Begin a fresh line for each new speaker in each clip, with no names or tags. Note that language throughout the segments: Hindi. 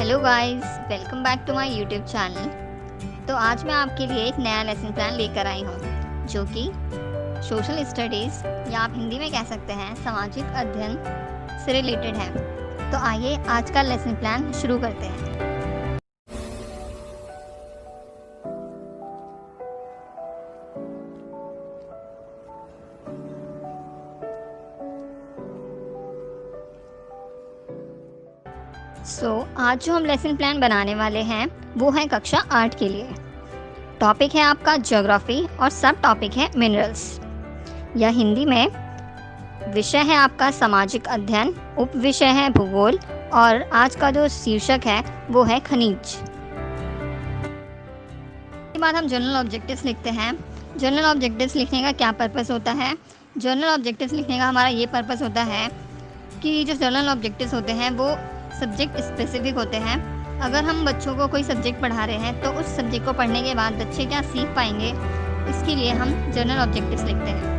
Hello guys, welcome back to my YouTube channel. तो आज मैं आपके लिए एक नया लेसन प्लान लेकर आई हूँ जो कि सोशल स्टडीज़ या आप हिंदी में कह सकते हैं सामाजिक अध्ययन से रिलेटेड है। तो आइए आज का लेसन प्लान शुरू करते हैं। आज जो हम लेसन प्लान बनाने वाले हैं वो है कक्षा 8 के लिए। टॉपिक है आपका ज्योग्राफी और सब टॉपिक है मिनरल्स। यह हिंदी में विषय है आपका सामाजिक अध्ययन, उप विषय है भूगोल और आज का जो शीर्षक है वो है खनिज। इसके बाद हम जनरल ऑब्जेक्टिव्स लिखते हैं। जनरल ऑब्जेक्टिव्स लिखने का क्या पर्पस होता है? जनरल ऑब्जेक्टिव्स लिखने का हमारा ये पर्पस होता है कि जो जनरल ऑब्जेक्टिव्स होते हैं वो सब्जेक्ट स्पेसिफिक होते हैं। अगर हम बच्चों को कोई सब्जेक्ट पढ़ा रहे हैं तो उस सब्जेक्ट को पढ़ने के बाद बच्चे क्या सीख पाएंगे, इसके लिए हम जनरल ऑब्जेक्टिव्स लिखते हैं।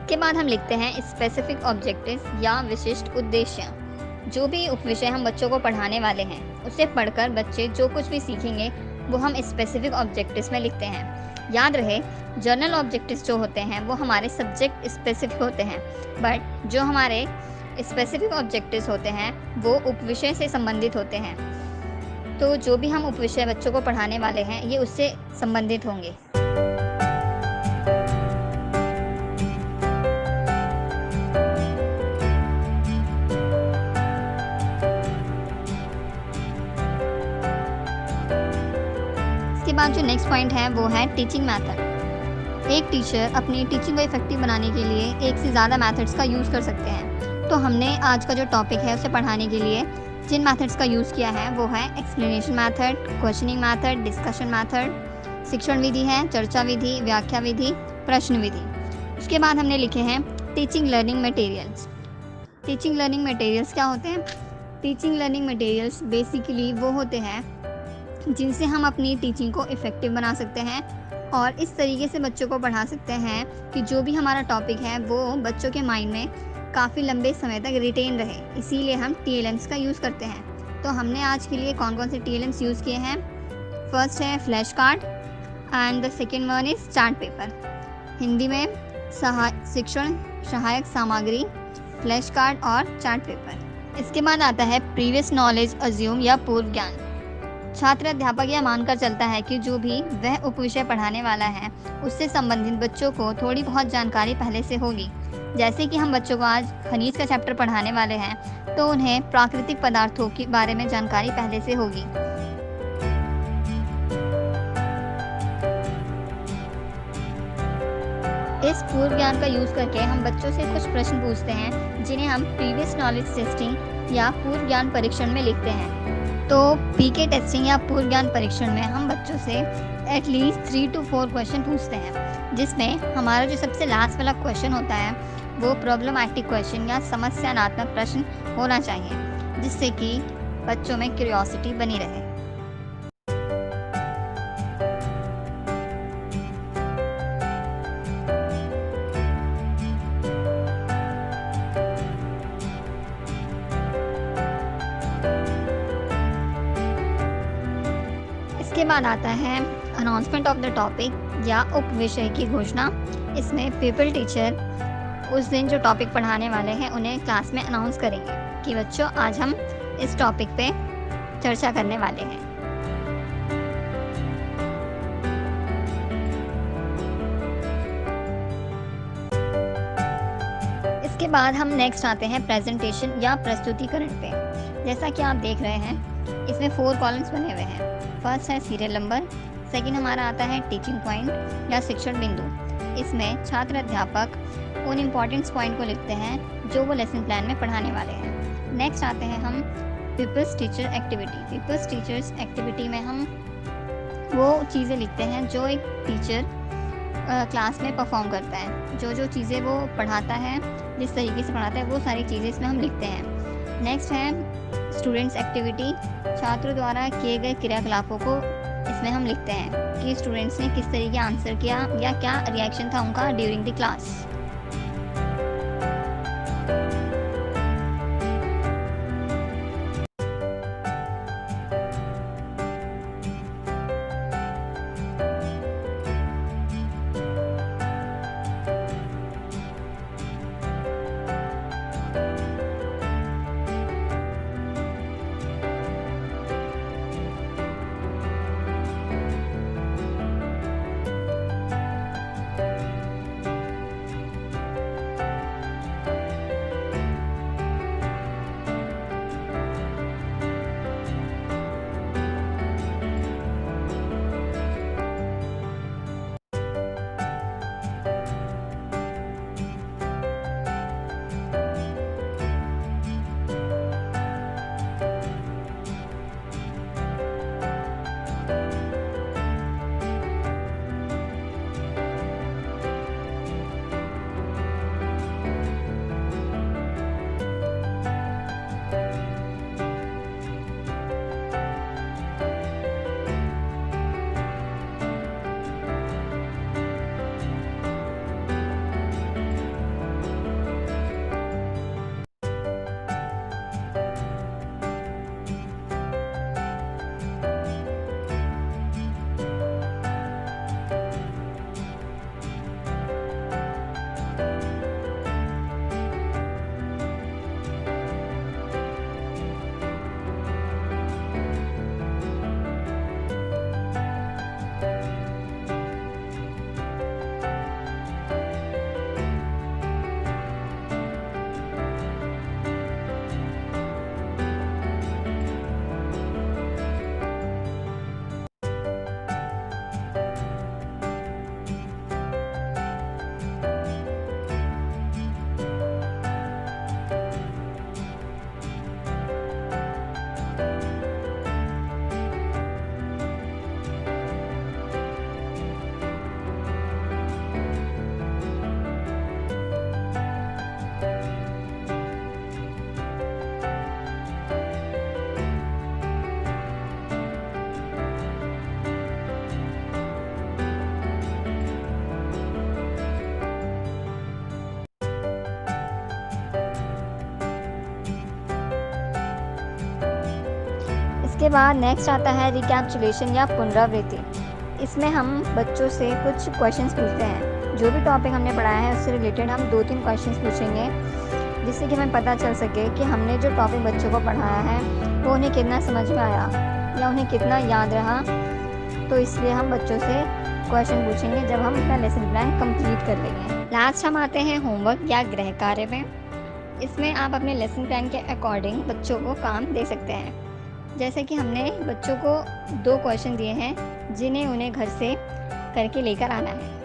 के बाद हम लिखते हैं स्पेसिफिक ऑब्जेक्टिव्स या विशिष्ट उद्देश्य। जो भी उपविषय हम बच्चों को पढ़ाने वाले हैं उसे पढ़कर बच्चे जो कुछ भी सीखेंगे वो हम स्पेसिफिक ऑब्जेक्टिव्स में लिखते हैं। याद रहे, जनरल ऑब्जेक्टिव्स जो होते हैं वो हमारे सब्जेक्ट स्पेसिफिक होते हैं, बट जो हमारे स्पेसिफिक ऑब्जेक्टिव्स होते हैं वो उपविषय से संबंधित होते हैं। तो जो भी हम उपविषय बच्चों को पढ़ाने वाले हैं ये उससे संबंधित होंगे। इसके बाद जो नेक्स्ट पॉइंट है वो है टीचिंग मेथड। एक टीचर अपनी टीचिंग को इफेक्टिव बनाने के लिए एक से ज़्यादा मेथड्स का यूज़ कर सकते हैं। तो हमने आज का जो टॉपिक है उसे पढ़ाने के लिए जिन मेथड्स का यूज़ किया है वो है explanation method, questioning method, discussion method, शिक्षण विधि है, चर्चा विधि, व्याख्या विधि, प्रश्न विधि। उसके बाद हमने लिखे हैं teaching learning materials. Teaching learning materials क्या होते हैं? टीचिंग लर्निंग मटेरियल्स बेसिकली वो होते हैं जिनसे हम अपनी टीचिंग को इफ़ेक्टिव बना सकते हैं और इस तरीके से बच्चों को पढ़ा सकते हैं कि जो भी हमारा टॉपिक है वो बच्चों के माइंड में काफ़ी लंबे समय तक रिटेन रहे। इसीलिए हम TLMs का यूज़ करते हैं। तो हमने आज के लिए कौन कौन से TLMs यूज़ किए हैं? फर्स्ट है flash card and the second one is chart paper. Hindi में शिक्षण सहायक सामग्री, फ्लैश कार्ड और चार्ट पेपर। इसके बाद आता है प्रीवियस नॉलेज अज्यूम या पूर्व ज्ञान। छात्र अध्यापक यह मानकर चलता है कि जो भी वह उपविषय पढ़ाने वाला है उससे संबंधित बच्चों को थोड़ी बहुत जानकारी पहले से होगी। जैसे कि हम बच्चों को आज खनिज का चैप्टर पढ़ाने वाले हैं तो उन्हें प्राकृतिक पदार्थों के बारे में जानकारी पहले से होगी। इस पूर्व ज्ञान का यूज़ करके हम बच्चों से कुछ प्रश्न पूछते हैं जिन्हें हम प्रीवियस नॉलेज टेस्टिंग या पूर्व ज्ञान परीक्षण में लिखते हैं। तो PK टेस्टिंग या पूर्व ज्ञान परीक्षण में हम बच्चों से एटलीस्ट 3 to 4 क्वेश्चन पूछते हैं, जिसमें हमारा जो सबसे लास्ट वाला क्वेश्चन होता है वो प्रॉब्लमैटिक क्वेश्चन या समस्यानात्मक प्रश्न होना चाहिए, जिससे कि बच्चों में क्यूरियोसिटी बनी रहे। इसके बाद आता है अनाउंसमेंट ऑफ द टॉपिक या उप विषय की घोषणा। इसमें पीपल टीचर उस दिन जो टॉपिक पढ़ाने वाले हैं उन्हें क्लास में अनाउंस करेंगे कि बच्चों आज हम इस टॉपिक पे चर्चा करने वाले हैं। इसके बाद हम नेक्स्ट आते हैं प्रेजेंटेशन या प्रस्तुतिकरण पे। जैसा कि आप देख रहे हैं, इसमें 4 कॉलम्स बने हुए हैं। फर्स्ट है सीरियल नंबर, सेकंड हमारा आता है टीचिंग पॉइंट या शिक्षण बिंदु। इसमें छात्र अध्यापक उन इम्पॉर्टेंट्स पॉइंट को लिखते हैं जो वो लेसन प्लान में पढ़ाने वाले हैं। नेक्स्ट आते हैं हम peoples teacher activity. Peoples teachers activity में हम वो चीज़ें लिखते हैं जो एक टीचर क्लास में परफॉर्म करता है। जो चीज़ें वो पढ़ाता है, जिस तरीके से पढ़ाता है, वो सारी चीज़ें इसमें हम लिखते हैं। नेक्स्ट है स्टूडेंट्स एक्टिविटी। छात्र द्वारा किए गए क्रियाकलापों को इसमें हम लिखते हैं कि स्टूडेंट्स ने किस तरीके आंसर किया या क्या रिएक्शन था उनका ड्यूरिंग द क्लास। इसके बाद नेक्स्ट आता है रिकैप्चुलेशन या पुनरावृत्ति। इसमें हम बच्चों से कुछ क्वेश्चंस पूछते हैं। जो भी टॉपिक हमने पढ़ाया है उससे रिलेटेड हम 2-3 क्वेश्चंस पूछेंगे, जिससे कि हमें पता चल सके कि हमने जो टॉपिक बच्चों को पढ़ाया है वो उन्हें कितना समझ में आया या उन्हें कितना याद रहा। तो इसलिए हम बच्चों से क्वेश्चन पूछेंगे जब हम अपना लेसन प्लान कंप्लीट कर लेंगे। लास्ट हम आते हैं होमवर्क या गृह कार्य में। इसमें आप अपने लेसन प्लान के अकॉर्डिंग बच्चों को काम दे सकते हैं। जैसे कि हमने बच्चों को 2 क्वेश्चन दिए हैं जिन्हें उन्हें घर से करके लेकर आना है।